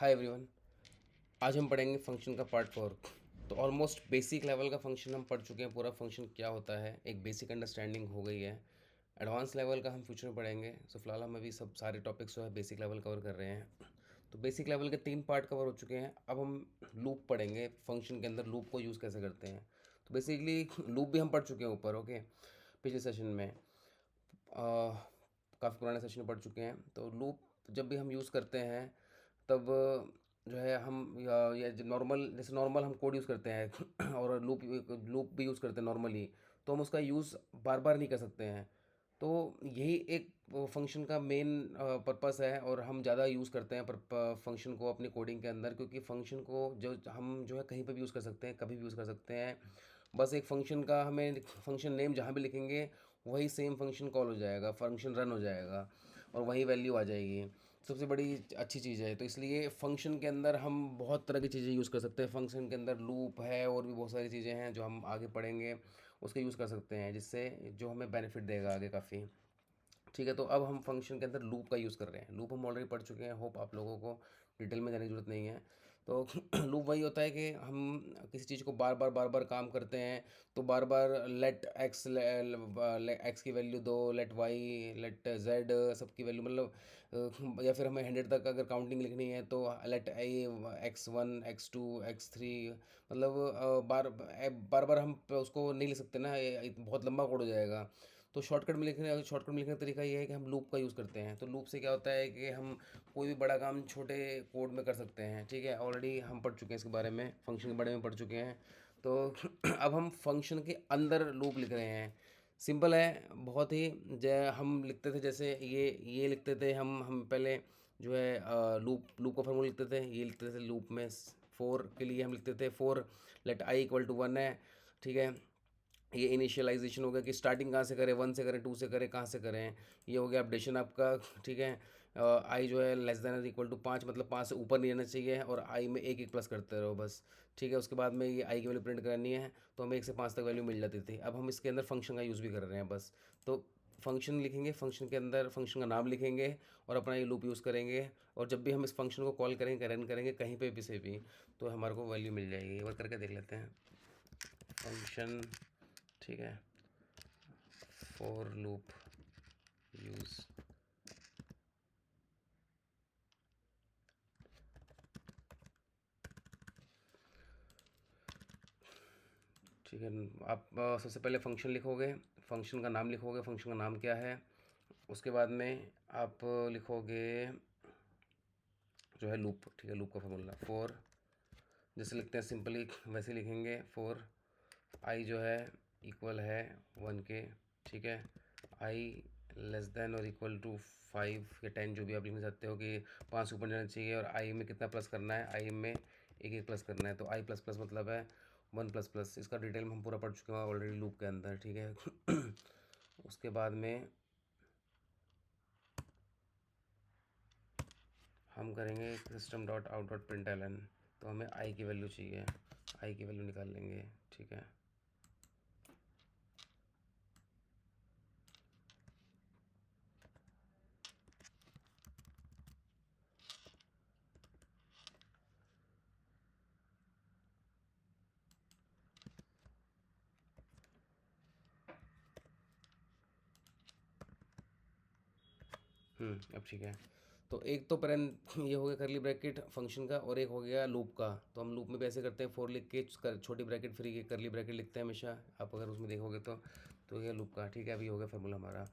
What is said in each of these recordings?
Hi everyone. आज हम पढ़ेंगे फंक्शन का पार्ट 4। तो ऑलमोस्ट बेसिक लेवल का फंक्शन हम पढ़ चुके हैं। पूरा फंक्शन क्या होता है एक बेसिक अंडरस्टैंडिंग हो गई है। एडवांस लेवल का हम फ्यूचर में पढ़ेंगे। सो फिलहाल हम अभी सब सारे टॉपिक्स जो है बेसिक लेवल कवर कर रहे हैं। तो बेसिक लेवल के 3 पार्ट कवर हो चुके हैं। अब हम लूप पढ़ेंगे, फंक्शन के अंदर लूप को यूज़ कैसे करते हैं। तो बेसिकली लूप भी हम पढ़ चुके हैं ऊपर, ओके, पिछले सेशन में। काफ़ी पुराने सेशन में पढ़ चुके हैं। तो लूप जब भी हम यूज़ करते हैं तब जो है हम या नॉर्मल, जैसे नॉर्मल हम कोड यूज़ करते हैं और लूप लूप भी यूज़ करते हैं नॉर्मली, तो हम उसका यूज़ बार बार नहीं कर सकते हैं। तो यही एक फंक्शन का मेन पर्पस है और हम ज़्यादा यूज़ करते हैं पर फंक्शन को अपनी कोडिंग के अंदर, क्योंकि फंक्शन को जो हम जो है कहीं पर भी यूज़ कर सकते हैं, कभी भी यूज़ कर सकते हैं। बस एक फंक्शन का हमें फंक्शन नेम जहाँ भी लिखेंगे वही सेम फंक्शन कॉल हो जाएगा, फंक्शन रन हो जाएगा और वही वैल्यू आ जाएगी। सबसे बड़ी अच्छी चीज़ है। तो इसलिए फ़ंक्शन के अंदर हम बहुत तरह की चीज़ें यूज़ कर सकते हैं। फ़ंक्शन के अंदर लूप है और भी बहुत सारी चीज़ें हैं जो हम आगे पढ़ेंगे, उसका यूज़ कर सकते हैं, जिससे जो हमें बेनिफिट देगा आगे काफ़ी। ठीक है, तो अब हम फंक्शन के अंदर लूप का यूज़ कर रहे हैं। लूप हम ऑलरेडी पढ़ चुके हैं, होप आप लोगों को डिटेल में जाने की ज़रूरत नहीं है। तो लूप वही होता है कि हम किसी चीज़ को बार बार काम करते हैं। तो बार बार लेट एक्स, एक्स की वैल्यू दो, लेट वाई, लेट जेड, सबकी वैल्यू मतलब या फिर हमें 100 तक अगर काउंटिंग लिखनी है तो लेट ए x1 x2 x3, मतलब बार बार हम उसको नहीं लिख सकते ना, बहुत लंबा कोड हो जाएगा। तो शॉर्टकट में लिखने का तरीका ये है कि हम लूप का यूज़ करते हैं। तो लूप से क्या होता है कि हम कोई भी बड़ा काम छोटे कोड में कर सकते हैं। ठीक है, ऑलरेडी हम पढ़ चुके हैं इसके बारे में, फंक्शन के बारे में पढ़ चुके हैं। तो अब हम फंक्शन के अंदर लूप लिख रहे हैं। सिंपल है बहुत ही। जय हम लिखते थे, जैसे ये लिखते थे हम पहले जो है लूप का फॉर्मूला लिखते थे। ये लिखते थे लूप में, 4 के लिए हम लिखते थे 4 लेट आई इक्वल टू 1 है। ठीक है, ये इनिशियलाइजेशन हो गया कि स्टार्टिंग कहाँ से करें, 1 से करें, 2 से करें, कहाँ से करें। ये हो गया अपडेशन आपका। ठीक है, आई जो है लेस देन इक्वल टू 5, मतलब 5 से ऊपर नहीं रहना चाहिए और आई में एक एक प्लस करते रहो बस। ठीक है, उसके बाद में ये आई की वैल्यू प्रिंट करनी है तो हमें 1 से 5 तक वैल्यू मिल जाती थी। अब हम इसके अंदर फंक्शन का यूज़ भी कर रहे हैं बस। तो फंक्शन लिखेंगे, फंक्शन के अंदर फंक्शन का नाम लिखेंगे और अपना ये लूप यूज़ करेंगे। और जब भी हम इस फंक्शन को कॉल करेंगे, रन करेंगे कहीं पे भी से भी, तो हमारे को वैल्यू मिल जाएगी। एक बार करके देख लेते हैं फंक्शन। ठीक है, फॉर लूप यूज़। ठीक है, आप सबसे पहले फंक्शन लिखोगे, फंक्शन का नाम लिखोगे, फंक्शन का नाम क्या है। उसके बाद में आप लिखोगे जो है लूप। ठीक है, लूप का फॉर्मूला फॉर, जैसे लिखते हैं सिंपली वैसे लिखेंगे। फॉर आई जो है इक्वल है 1 के। ठीक है, आई लेस देन और इक्वल टू 5 या 10, जो भी आप लिखना चाहते हो कि 5 से ऊपर जाना चाहिए। और आई में कितना प्लस करना है, आई में एक एक प्लस करना है। तो आई प्लस प्लस मतलब है 1 प्लस प्लस। इसका डिटेल में हम पूरा पढ़ चुके हैं ऑलरेडी लूप के अंदर। ठीक है, उसके बाद में हम करेंगे system dot out dot print L N. तो हमें आई की वैल्यू चाहिए, आई की वैल्यू निकाल लेंगे। ठीक है, अब ठीक है। तो एक तो पैरें ये हो गया करली ब्रैकेट फंक्शन का, और एक हो गया लूप का। तो हम लूप में भी ऐसे करते हैं, 4 लिख के छोटी ब्रैकेट फ्री के करली ब्रैकेट लिखते हैं हमेशा, आप अगर उसमें देखोगे तो ये लूप का। ठीक है, अभी हो गया फार्मूला हमारा।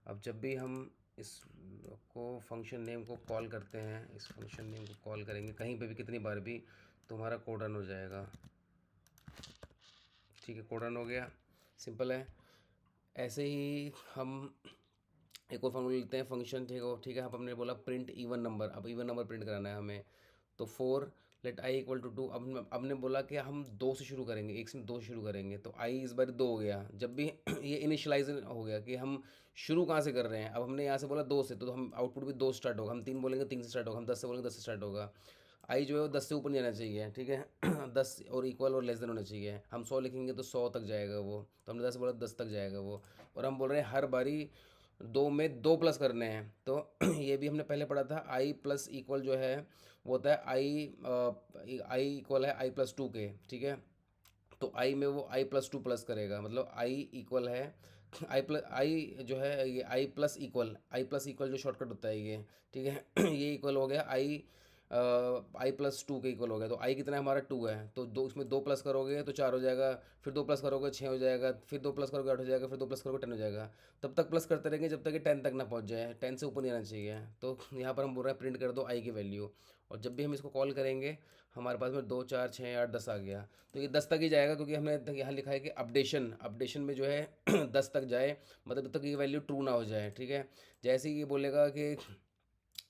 अब जब भी हम इस को फंक्शन नेम को कॉल करते हैं, इस फंक्शन नेम को कॉल करेंगे कहीं पे भी कितनी बार भी, तो हमारा कोड रन हो जाएगा। ठीक है, कोड रन हो गया, सिंपल है। ऐसे ही हम एक और फॉर्मूला लेते हैं फंक्शन। ठीक है, अब हमने बोला प्रिंट इवन नंबर। अब इवन नंबर प्रिंट कराना है हमें। तो 4 लेट आई इक्वल टू 2। अब ने बोला कि हम 2 से शुरू करेंगे, 1 से 2 शुरू करेंगे। तो आई इस बार 2 हो गया। जब भी ये इनिशलाइज हो गया कि हम शुरू कहाँ से कर रहे हैं। अब हमने यहाँ से बोला 2 से, तो हम आउटपुट भी 2 स्टार्ट होगा। हम 3 बोलेंगे 3 से स्टार्ट होगा, हम 10 से बोलेंगे 10 से स्टार्ट होगा। आई जो है वो 10 से ऊपर नहीं जाना चाहिए। ठीक है, 10 और इक्वल और लेस देन होना चाहिए। हम 100 लिखेंगे तो 100 तक जाएगा वो, तो हमने 10 बोला 10 तक जाएगा वो। और हम बोल रहे हैं हर बारी दो में दो प्लस करने हैं, तो ये भी हमने पहले पढ़ा था। आई प्लस इक्वल जो है वो होता है आई इक्वल है आई प्लस टू के, ठीक है। तो आई में वो आई प्लस टू प्लस करेगा, मतलब आई इक्वल है आई प्लस आई जो है ये आई प्लस इक्वल जो शॉर्टकट होता है ये, ठीक है। ये इक्वल हो गया आई प्लस टू के इक्वल हो गया। तो आई कितना है हमारा, टू है, तो दो इसमें दो प्लस करोगे तो चार हो जाएगा, फिर दो प्लस करोगे छः हो जाएगा, फिर दो प्लस करोगे आठ हो जाएगा, फिर दो प्लस करोगे 10 हो जाएगा। तब तक प्लस करते रहेंगे जब तक कि 10 तक ना पहुंच जाए, 10 से ऊपर नहीं आना चाहिए। तो यहाँ पर हम बोल रहे हैं प्रिंट कर दो आई की वैल्यू, और जब भी हम इसको कॉल करेंगे हमारे पास में दो चार छः आठ 10 आ गया। तो ये 10 तक ही जाएगा, क्योंकि हमने यहाँ लिखा है कि अपडेशन में जो है 10 तक जाए, मतलब जब तक ये वैल्यू ट्रू ना हो जाए, ठीक है। जैसे ही ये बोलेगा कि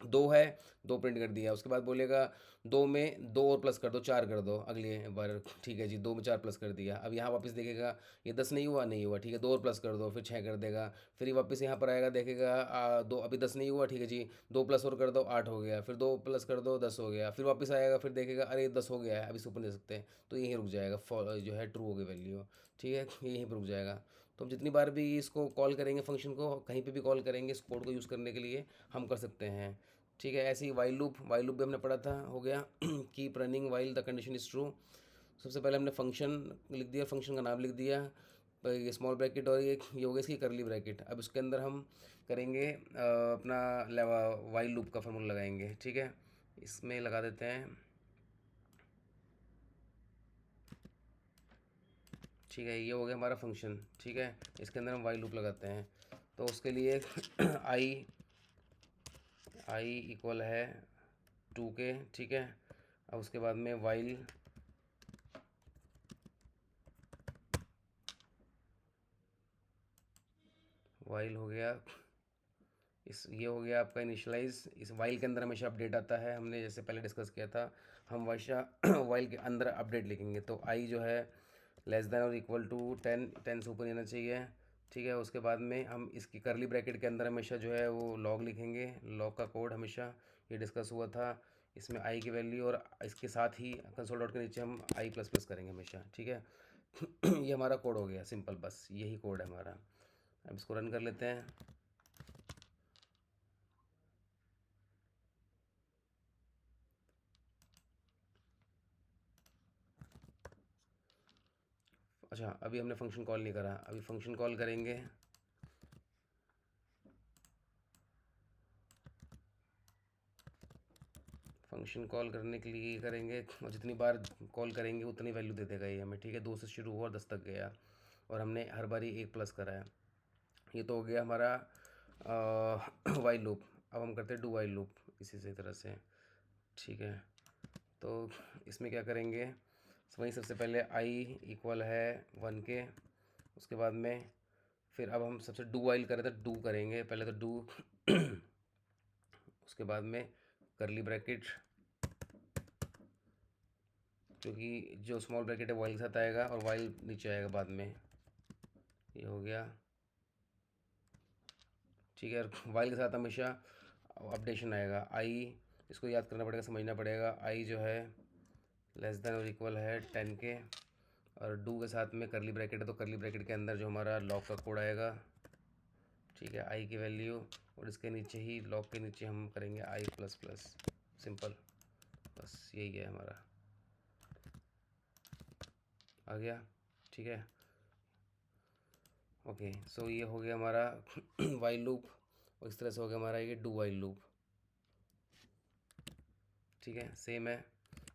दो है, दो प्रिंट कर दिया, उसके बाद बोलेगा दो में दो और प्लस कर दो, चार कर दो अगली बार, ठीक है जी, दो में चार प्लस कर दिया। अब यहाँ वापस देखेगा ये 10 नहीं हुआ, ठीक है, दो और प्लस कर दो, फिर 6 कर देगा। फिर ये वापस यहाँ पर आएगा, देखेगा दो अभी 10 नहीं हुआ, ठीक है जी, दो प्लस और कर दो 8 हो गया, फिर दो प्लस कर दो 10 हो गया, फिर वापस आएगा, फिर देखेगा अरे 10 हो गया है, अभी से ऊपर नहीं दे सकते, तो यहीं रुक जाएगा, जो है ट्रू हो गई वैल्यू, ठीक है, ये यहीं पर रुक जाएगा। तो हम जितनी बार भी इसको कॉल करेंगे, फंक्शन को कहीं पे भी कॉल करेंगे इस कोड को यूज़ करने के लिए हम कर सकते हैं, ठीक है। ऐसे ही वाइल लूप भी हमने पढ़ा था, हो गया। Keep running while the condition is true. सबसे पहले हमने फंक्शन लिख दिया, फंक्शन का नाम लिख दिया, ये स्मॉल ब्रैकेट, और ये हो गया इसकी करली ब्रैकेट। अब इसके अंदर हम करेंगे अपना वाइल लूप का फॉर्मूला लगाएंगे, ठीक है। इसमें लगा देते हैं, ठीक है, ये हो गया हमारा फंक्शन, ठीक है। इसके अंदर हम वाइल लूप लगाते हैं, तो उसके लिए आई आई इक्वल है टू के, ठीक है। अब उसके बाद में वाइल हो गया, ये हो गया आपका इनिशियलाइज। इस वाइल के अंदर हमेशा अपडेट आता है, हमने जैसे पहले डिस्कस किया था, हम हमेशा वाइल के अंदर अपडेट लिखेंगे। तो आई जो है लेस देन और इक्वल टू 10 से ऊपर नहीं आना चाहिए, ठीक है। उसके बाद में हम इसकी करली ब्रैकेट के अंदर हमेशा जो है वो लॉग लिखेंगे, लॉग का कोड हमेशा, ये डिस्कस हुआ था। इसमें आई की वैल्यू, और इसके साथ ही कंसोल डॉट के नीचे हम आई प्लस प्लस करेंगे हमेशा, ठीक है। ये हमारा कोड हो गया सिंपल, बस यही कोड है हमारा। अब इसको रन कर लेते हैं। अच्छा, अभी हमने फंक्शन कॉल नहीं करा, अभी फंक्शन कॉल करेंगे। फंक्शन कॉल करने के लिए करेंगे, और जितनी बार कॉल करेंगे उतनी वैल्यू दे देगा ये हमें, ठीक है। 2 से शुरू हुआ और 10 तक गया, और हमने हर बारी एक प्लस करा है। ये तो हो गया हमारा वाइल लूप। अब हम करते हैं डू वाइल लूप इसी से तरह से, ठीक है। तो इसमें क्या करेंगे, वहीं सबसे पहले आई इक्वल है 1 के, उसके बाद में फिर अब हम सबसे डू वाइल करें तो डू करेंगे पहले, तो डू उसके बाद में करली ब्रैकेट, क्योंकि जो स्मॉल ब्रैकेट है वाइल के साथ आएगा और वाइल नीचे आएगा बाद में, ये हो गया, ठीक है। वाइल के साथ हमेशा अपडेशन आएगा। आई, इसको याद करना पड़ेगा, समझना पड़ेगा। आई जो है लेस देन और इक्वल है 10 के, और डू के साथ में करली ब्रैकेट है, तो करली ब्रैकेट के अंदर जो हमारा लॉक का कोड आएगा, ठीक है, आई की वैल्यू, और इसके नीचे ही लॉक के नीचे हम करेंगे आई प्लस प्लस, सिंपल, बस यही है हमारा, आ गया, ठीक है। ओके, सो ये हो गया हमारा वाइल लूप, और इस तरह से हो गया हमारा ये डू वाइल लूप, ठीक है, सेम है।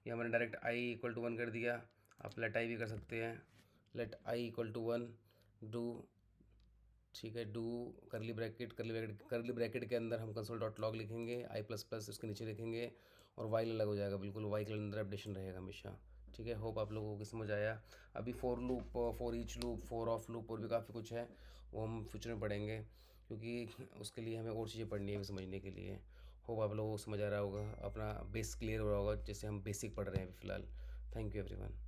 ये हमने डायरेक्ट आई इक्वल टू 1 कर दिया, आप लेट आई भी कर सकते हैं, let I equal to 1 do, ठीक है, डू करली ब्रैकेट के अंदर हम कंसोल डॉट लॉग लिखेंगे, आई प्लस प्लस उसके नीचे लिखेंगे, और वाइल अलग हो जाएगा, बिल्कुल वाइल के अंदर अपडेशन रहेगा हमेशा, ठीक है। होप आप लोगों को समझ आया। अभी for loop, for each loop, for of loop, और भी काफ़ी कुछ है, वो हम फ्यूचर में पढ़ेंगे, क्योंकि उसके लिए हमें और चीज़ें पढ़नी है समझने के लिए। होप आप लोगों को समझ आ रहा होगा, अपना बेस क्लियर हो रहा होगा, जैसे हम बेसिक पढ़ रहे हैं अभी फ़िलहाल। Thank you everyone.